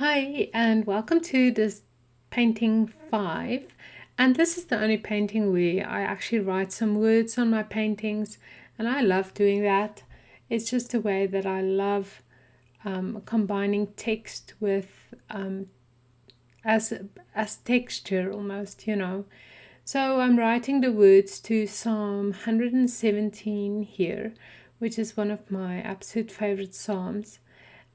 Hi, and welcome to this painting 5. And this is the only painting where I actually write some words on my paintings, and I love doing that. It's just a way that I love combining text with as as texture almost. So I'm writing the words to Psalm 117 here, which is one of my absolute favorite psalms,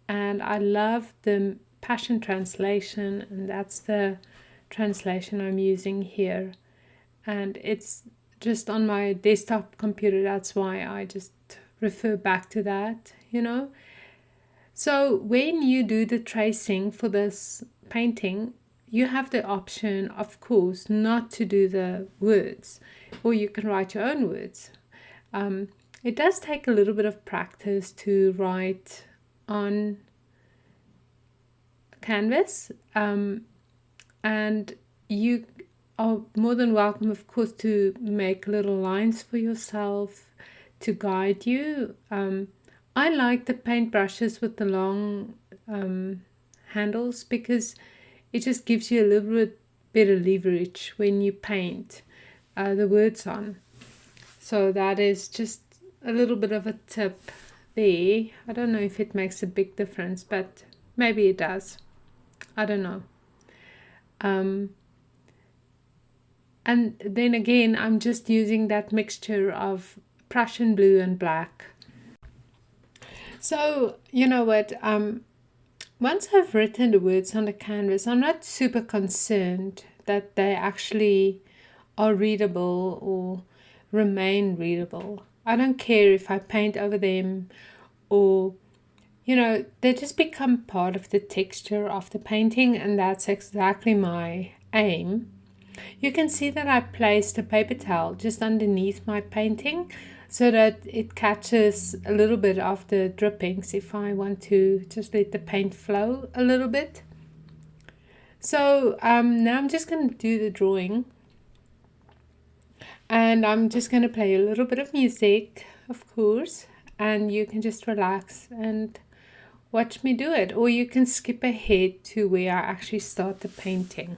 and I love the Passion Translation, and that's the translation I'm using here. And it's just on my desktop computer, that's why I just refer back to that. So when you do the tracing for this painting, you have the option, of course, not to do the words, or you can write your own words. It does take a little bit of practice to write on canvas, and you are more than welcome, of course, to make little lines for yourself to guide you. I like the paint brushes with the long handles because it just gives you a little bit better leverage when you paint the words on. So that is just a little bit of a tip there. I don't know if it makes a big difference, but maybe it does. I don't know. And then again, I'm just using that mixture of Prussian blue and black. So, you know what? Once I've written the words on the canvas, I'm not super concerned that they actually are readable or remain readable. I don't care if I paint over them or they just become part of the texture of the painting, and that's exactly my aim. You can see that I placed a paper towel just underneath my painting so that it catches a little bit of the drippings if I want to just let the paint flow a little bit. So now I'm just going to do the drawing, and I'm just going to play a little bit of music, of course, and you can just relax and watch me do it, or you can skip ahead to where I actually start the painting.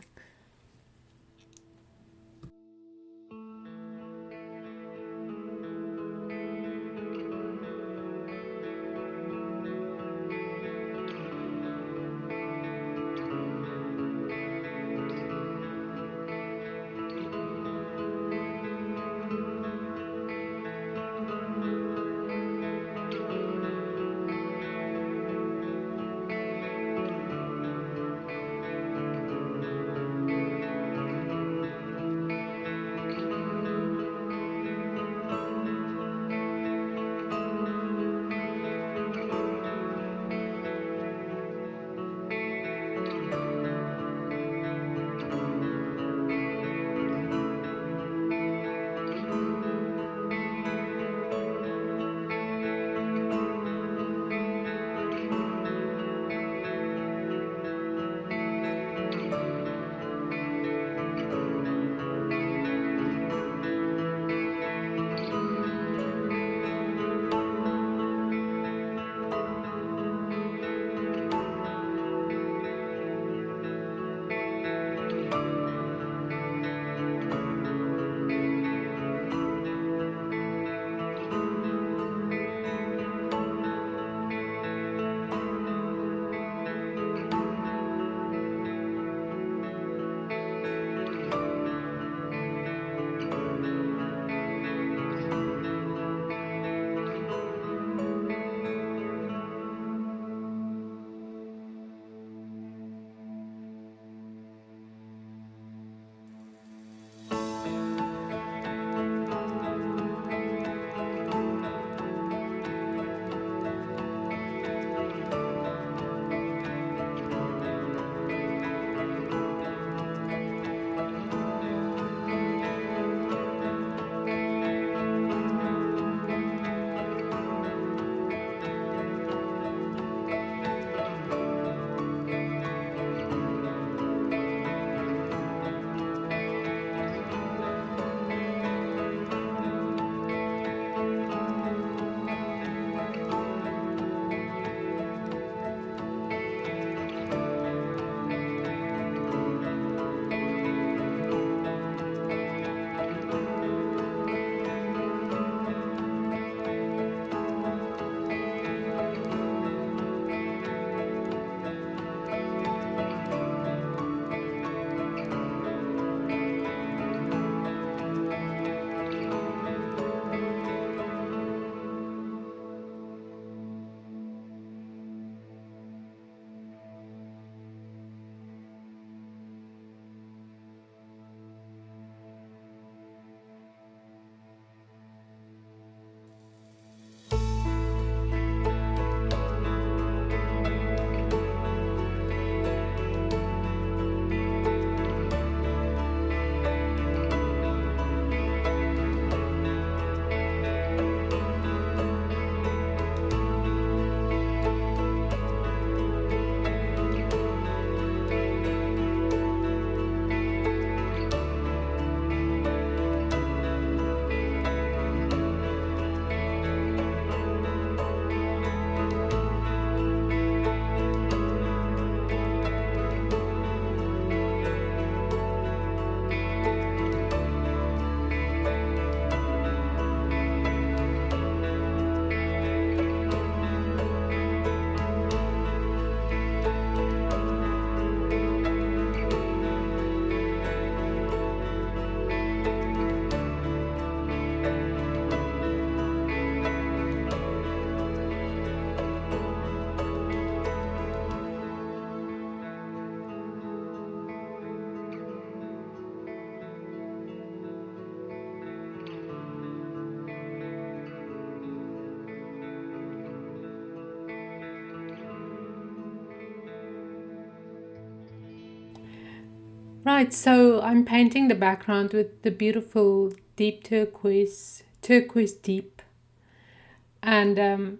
Right, so I'm painting the background with the beautiful deep turquoise deep, and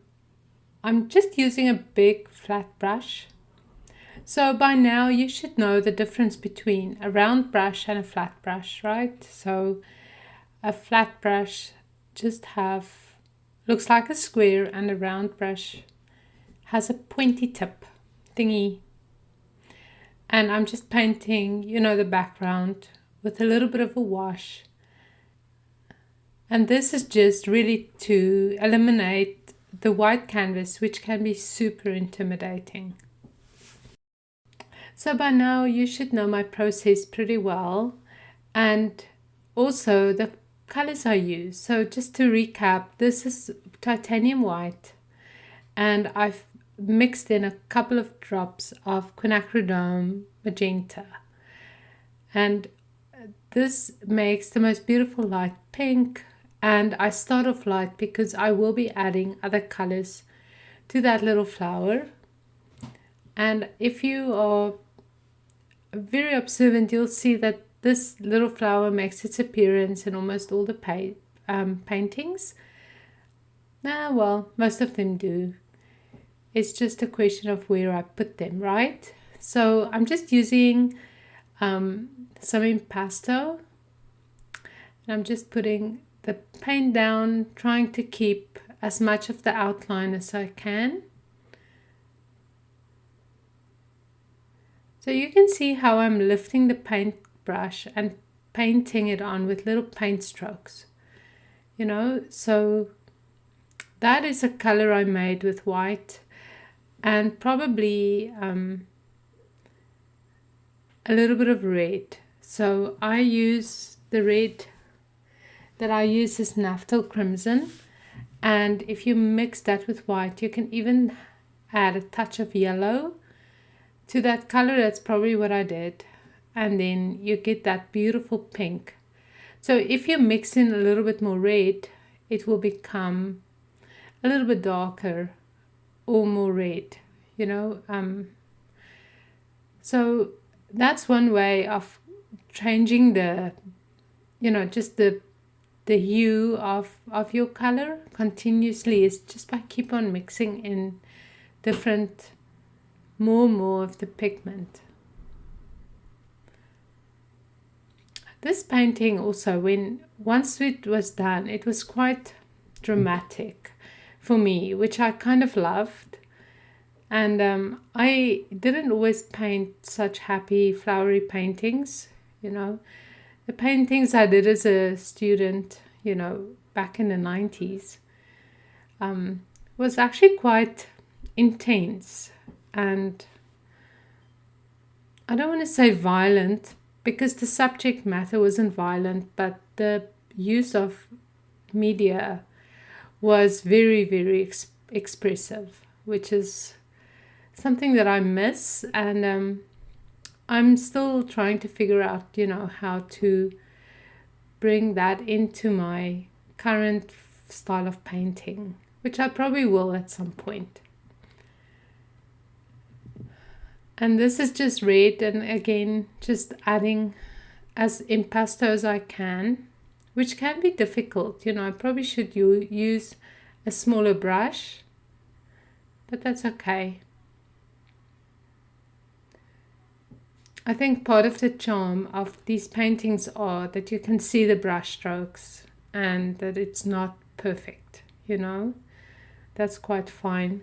I'm just using a big flat brush. So by now you should know the difference between a round brush and a flat brush, right? So a flat brush looks like a square, and a round brush has a pointy tip thingy. And I'm just painting, the background with a little bit of a wash. And this is just really to eliminate the white canvas, which can be super intimidating. So by now you should know my process pretty well, and also the colors I use. So just to recap, this is titanium white, and I've mixed in a couple of drops of quinacridone magenta, and this makes the most beautiful light pink. And I start off light because I will be adding other colors to that little flower. And if you are very observant, you'll see that this little flower makes its appearance in almost all the paintings. Well, most of them do. It's just a question of where I put them, right? So I'm just using some impasto. And I'm just putting the paint down, trying to keep as much of the outline as I can. So you can see how I'm lifting the paintbrush and painting it on with little paint strokes. So that is a color I made with white, and probably a little bit of red. So I use the red that I use is Naftal Crimson, and if you mix that with white, you can even add a touch of yellow to that color. That's probably what I did, and then you get that beautiful pink. So if you mix in a little bit more red, it will become a little bit darker or more red, so that's one way of changing the just the hue of your color continuously, is just by keep on mixing in different more of the pigment. This painting also, once it was done, it was quite dramatic for me, which I kind of loved. And I didn't always paint such happy flowery paintings. The paintings I did as a student, back in the 90s, was actually quite intense. And I don't want to say violent, because the subject matter wasn't violent, but the use of media was very, very expressive, which is something that I miss. And I'm still trying to figure out, how to bring that into my current style of painting, which I probably will at some point. And this is just red, and again, just adding as impasto as I can, which can be difficult. I probably should use a smaller brush, but that's okay. I think part of the charm of these paintings are that you can see the brush strokes and that it's not perfect, That's quite fine.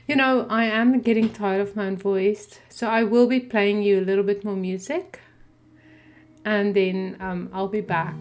I am getting tired of my own voice, so I will be playing you a little bit more music, and then I'll be back.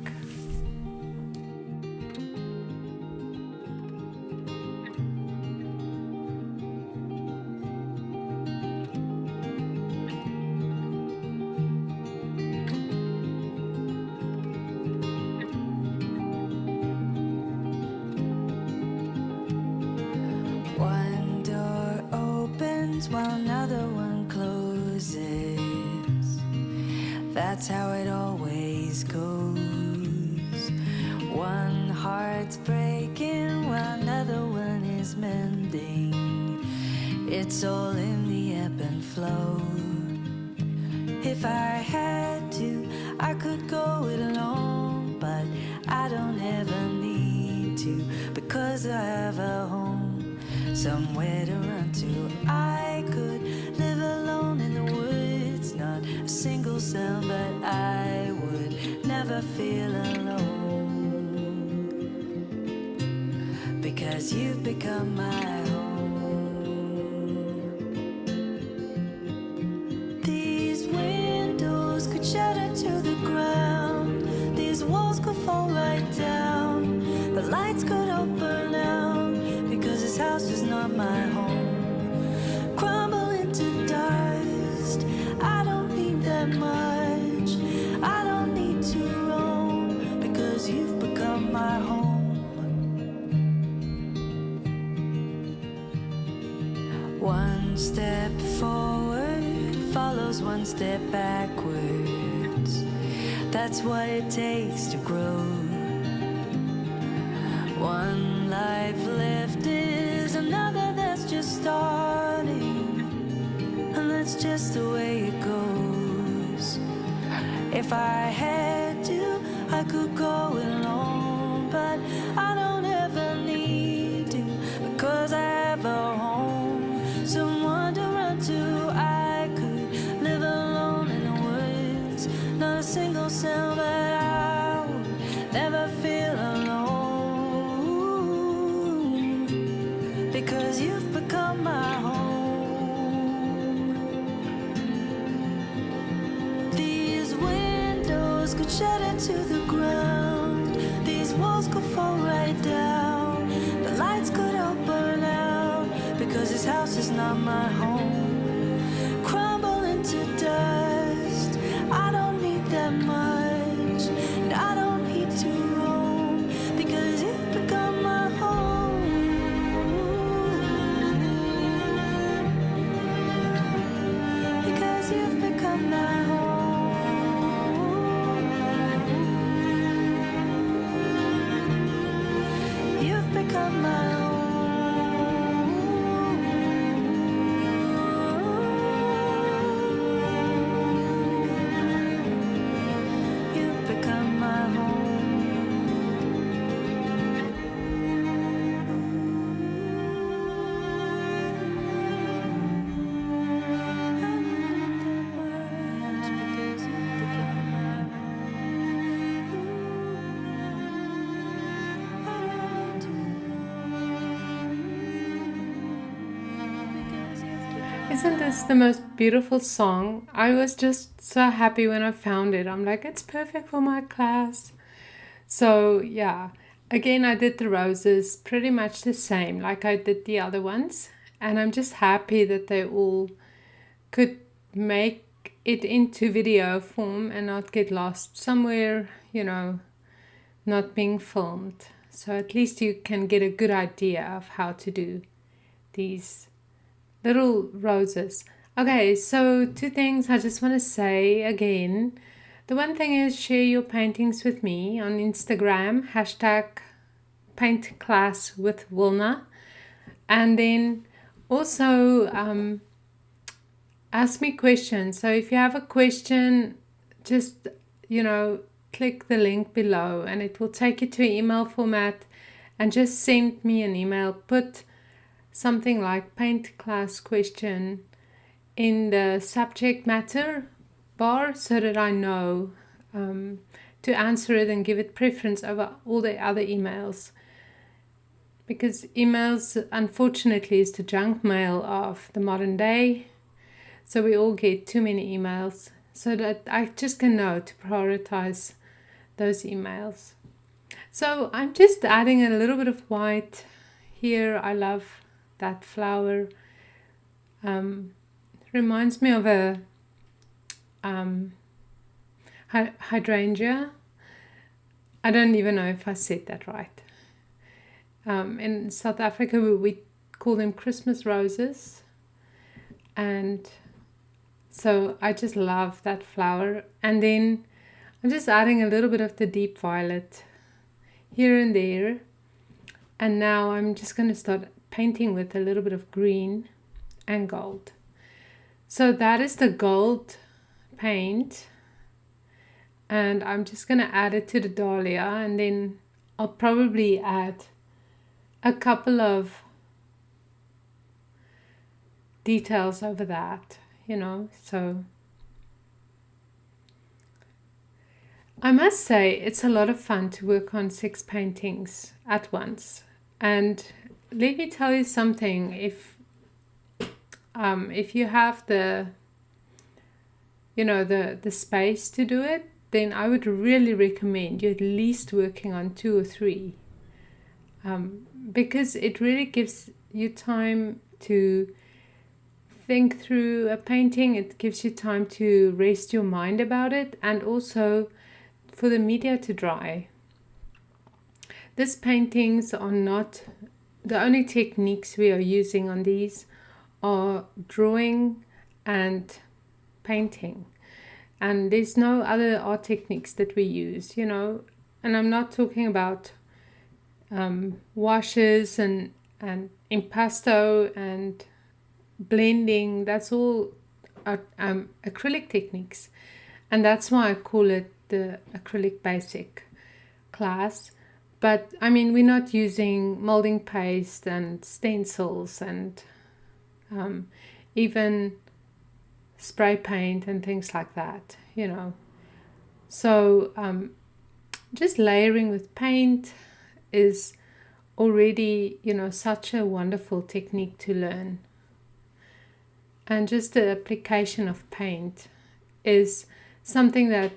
One door opens while another one closes. That's how it always goes. One heart's breaking while another one is mending. It's all in the ebb and flow. If I had I could go it alone, but I don't ever need to, because I have a home, somewhere to run to. I could live alone in the woods, not a single sound, but I would never feel alone, because you've become my home. These windows could shatter to the ground, these walls could fall right down, the lights could all burn out, because this house is not my home. Crumble into dust, I don't need that much, I don't need to roam, because you've become my home. One step forward follows one step backwards. That's what it takes to grow. One life left is another that's just starting, and that's just the way it goes. If I had to, I could go alone, but I don't ever need to, because I have a home, someone to run to. I could live alone in the woods, not a single sound, but I would never feel alone, because you've become my home. These windows could shatter to the ground, these walls could fall right down, the lights could all burn out, because this house is not my home. Crumble into dust, I don't need that much, and I don't need to roam, because you've become my home, because you've become my home, you've become my home. You've become my Isn't this the most beautiful song? I was just so happy when I found it. I'm like, it's perfect for my class. So yeah, again, I did the roses pretty much the same like I did the other ones. And I'm just happy that they all could make it into video form and not get lost somewhere, not being filmed. So at least you can get a good idea of how to do these little roses. Okay, so 2 things I just want to say again. The one thing is, share your paintings with me on Instagram, #paintclasswithwilna. And then also ask me questions. So if you have a question, just, click the link below and it will take you to an email format, and just send me an email. Put something like paint class question in the subject matter bar so that I know to answer it and give it preference over all the other emails. Because emails, unfortunately, is the junk mail of the modern day. So we all get too many emails, so that I just can know to prioritize those emails. So I'm just adding a little bit of white here. I love that flower. Reminds me of a hydrangea. I don't even know if I said that right. In South Africa, we call them Christmas roses. And so I just love that flower. And then I'm just adding a little bit of the deep violet here and there. And now I'm just going to start painting with a little bit of green and gold. So that is the gold paint. and I'm just going to add it to the dahlia, and then I'll probably add a couple of details over that, so I must say it's a lot of fun to work on 6 paintings at once. And let me tell you something, if you have the space to do it, then I would really recommend you at least working on 2 or 3, because it really gives you time to think through a painting. It gives you time to rest your mind about it, and also for the media to dry. These paintings are not the only techniques we are using on these are drawing and painting, and there's no other art techniques that we use, and I'm not talking about washes and impasto and blending. That's all acrylic techniques, and that's why I call it the acrylic basic class. But I mean, we're not using molding paste and stencils and even spray paint and things like that, so just layering with paint is already such a wonderful technique to learn. And just the application of paint is something that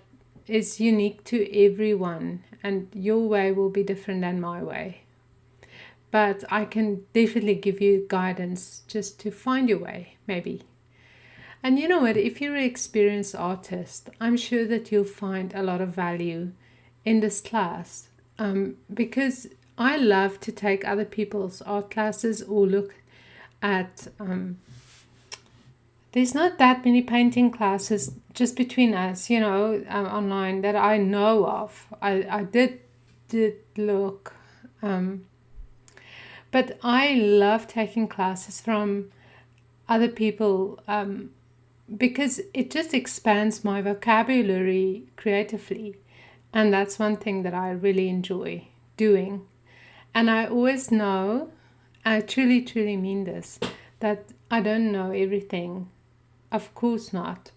is unique to everyone, and your way will be different than my way. But I can definitely give you guidance just to find your way, maybe. And you know what, if you're an experienced artist, I'm sure that you'll find a lot of value in this class, because I love to take other people's art classes or look at there's not that many painting classes just between us, online that I know of. I did look, but I love taking classes from other people, because it just expands my vocabulary creatively, and that's one thing that I really enjoy doing. And I always know, I truly, truly mean this, that I don't know everything. Of course not.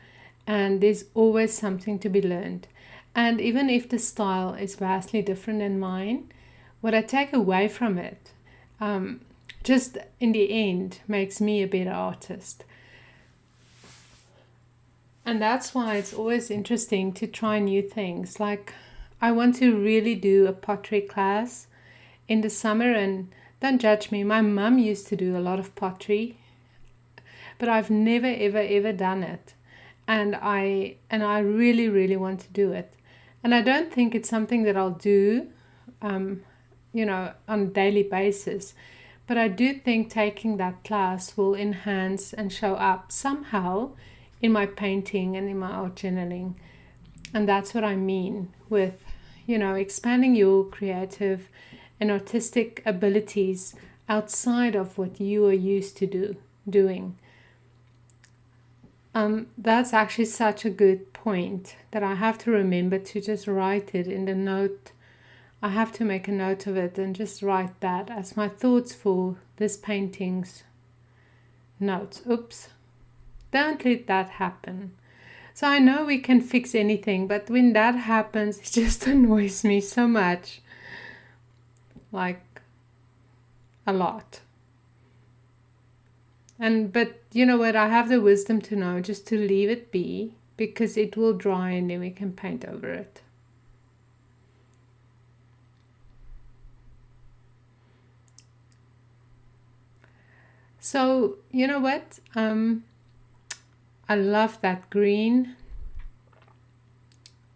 And there's always something to be learned. And even if the style is vastly different than mine, what I take away from it, just in the end, makes me a better artist. And that's why it's always interesting to try new things. Like, I want to really do a pottery class in the summer, and don't judge me, my mum used to do a lot of pottery, but I've never ever done it, and I really really want to do it. And I don't think it's something that I'll do on a daily basis, but I do think taking that class will enhance and show up somehow in my painting and in my art journaling. And that's what I mean with expanding your creative and artistic abilities outside of what you are used to doing. That's actually such a good point that I have to remember to just write it in the note. I have to make a note of it and just write that as my thoughts for this painting's notes. Oops. Don't let that happen. So I know we can fix anything, but when that happens, it just annoys me so much. Like, a lot. But you know what, I have the wisdom to know just to leave it be, because it will dry and then we can paint over it. So you know what, I love that green.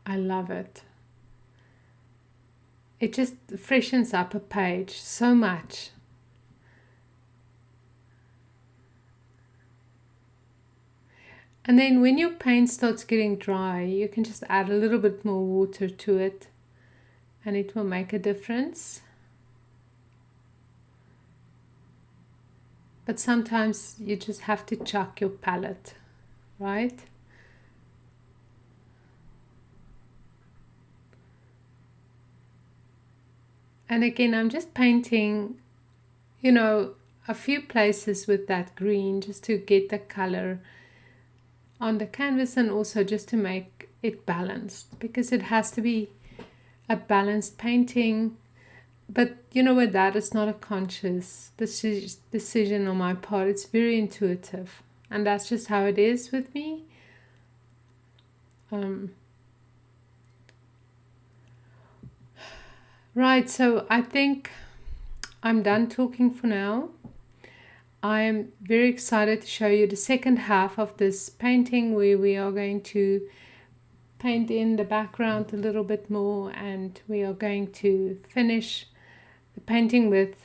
I love it. It just freshens up a page so much. And then when your paint starts getting dry, you can just add a little bit more water to it, and it will make a difference. But sometimes you just have to chuck your palette, right? And again, I'm just painting, you know, a few places with that green just to get the color on the canvas, and also just to make it balanced, because it has to be a balanced painting. But you know what, that is not a conscious decision on my part. It's very intuitive, and that's just how it is with me. Right, so I think I'm done talking for now. I'm very excited to show you the second half of this painting, where we are going to paint in the background a little bit more, and we are going to finish the painting with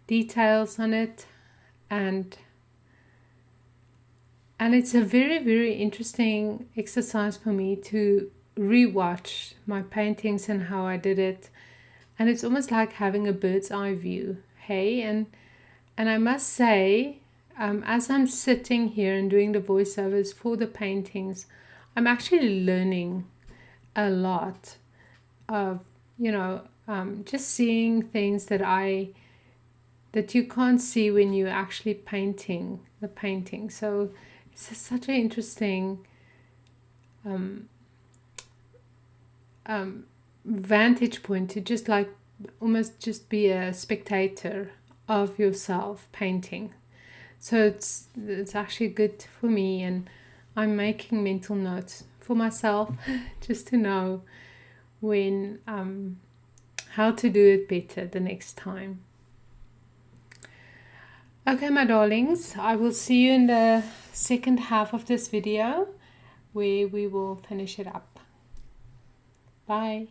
details on it. And it's a very, very interesting exercise for me to rewatch my paintings and how I did it. And it's almost like having a bird's eye view, hey? And I must say, as I'm sitting here and doing the voiceovers for the paintings, I'm actually learning a lot of, just seeing things that you can't see when you're actually painting the painting. So it's such an interesting vantage point to just like almost just be a spectator of yourself painting. So it's actually good for me, and I'm making mental notes for myself just to know when how to do it better the next time. Okay, my darlings, I will see you in the second half of this video where we will finish it up. Bye.